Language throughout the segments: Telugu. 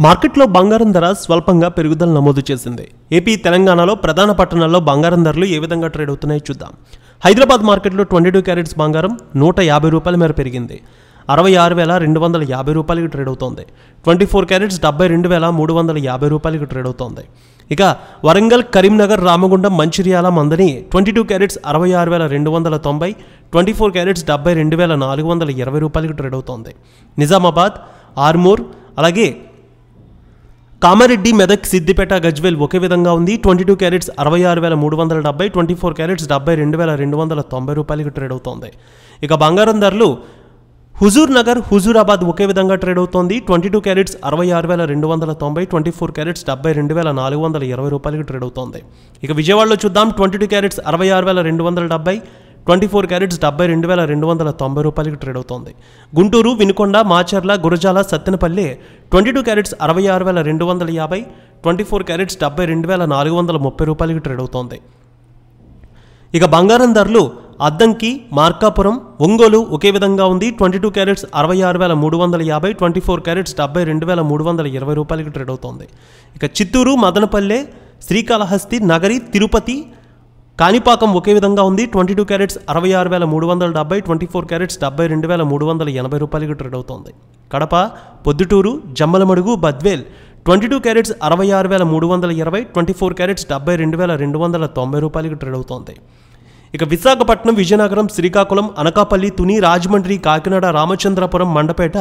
మార్కెట్లో బంగారం ధర స్వల్పంగా పెరుగుదల నమోదు చేసింది. ఏపీ, తెలంగాణలో ప్రధాన పట్టణాల్లో బంగారం ధరలు ఏ విధంగా ట్రేడ్ అవుతున్నాయో చూద్దాం. హైదరాబాద్ మార్కెట్లో 22 క్యారెట్స్ బంగారం 150 రూపాయల మేర పెరిగింది. 66,250 రూపాయలకి ట్రేడ్ అవుతోంది. 24 క్యారెట్స్ 72,350 రూపాయలకి ట్రేడ్ అవుతోంది. ఇక వరంగల్, కరీంనగర్, రామగుండం, మంచిర్యాల, మందని 22 క్యారెట్స్ 66,290, 24 క్యారెట్స్ 72,420 రూపాయలకి ట్రేడ్ అవుతోంది. నిజామాబాద్, ఆర్మూర్, అలాగే కామారెడ్డి, మెదక్, సిద్దిపేట, గజ్వేల్ ఒకే విధంగా ఉంది. 22 క్యారెట్స్ 66,370, 24 క్యారెట్స్ 72,290 రూపాయలకి ట్రేడ్ అవుతోంది. ఇక బంగారం ధరలు హుజూర్ నగర్, హుజూరాబాద్ ఒకే విధంగా ట్రేడ్ అవుతోంది. 22 క్యారెట్స్ 66,290, 24 క్యారెట్స్ 72,420 రూపాయలకి ట్రేడ్ అవుతోంది. ఇక విజయవాడలో చూద్దాం. 22 క్యారెట్స్ 66,270, 24 క్యారెట్స్ 72,290 రూపాయలకి ట్రేడ్ అవుతోంది. గుంటూరు, వినుకొండ, మాచర్ల, గురజాల, సత్తెనపల్లి 22 క్యారెట్స్ 66,250, 24 క్యారెట్స్ 72,430 రూపాయలకి ట్రేడ్ అవుతోంది. ఇక బంగారం ధరలు అద్దంకి, మార్కాపురం, ఒంగోలు ఒకే విధంగా ఉంది. 22 క్యారెట్స్ 66,350, 24 క్యారెట్స్ 72,320 రూపాయలకి ట్రేడ్ అవుతోంది. ఇక చిత్తూరు, మదనపల్లె, శ్రీకాళహస్తి, నగరి, తిరుపతి, కాణిపాకం ఒకే విధంగా ఉంది. 22 క్యారెట్స్ 66,370, 24 క్యారెట్స్ 72,380 రూపాయలకి ట్రేడ్ అవుతోంది. కడప, పొద్దుటూరు, జమ్మలమడుగు, బద్వేల్ 22 క్యారెట్స్ 66,320, 24 క్యారెట్స్ 72,290 రూపాయలకి ట్రేడ్ అవుతోంది. ఇక విశాఖపట్నం, విజయనగరం, శ్రీకాకుళం, అనకాపల్లి, తుని, రాజమండ్రి, కాకినాడ, రామచంద్రపురం, మండపేట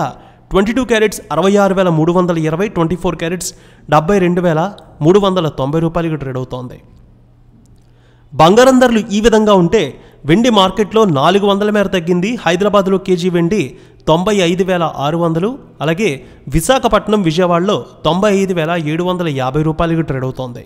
22 క్యారెట్స్ 66,320, 24 క్యారెట్స్ 72,390 రూపాయలకి ట్రేడ్ అవుతోంది. బంగారం ధరలు ఈ విధంగా ఉంటే వెండి మార్కెట్లో 400 మేర తగ్గింది. హైదరాబాద్లో కేజీ వెండి 95,600, అలాగే విశాఖపట్నం, విజయవాడలో 95,750 రూపాయలకి ట్రేడ్ అవుతోంది.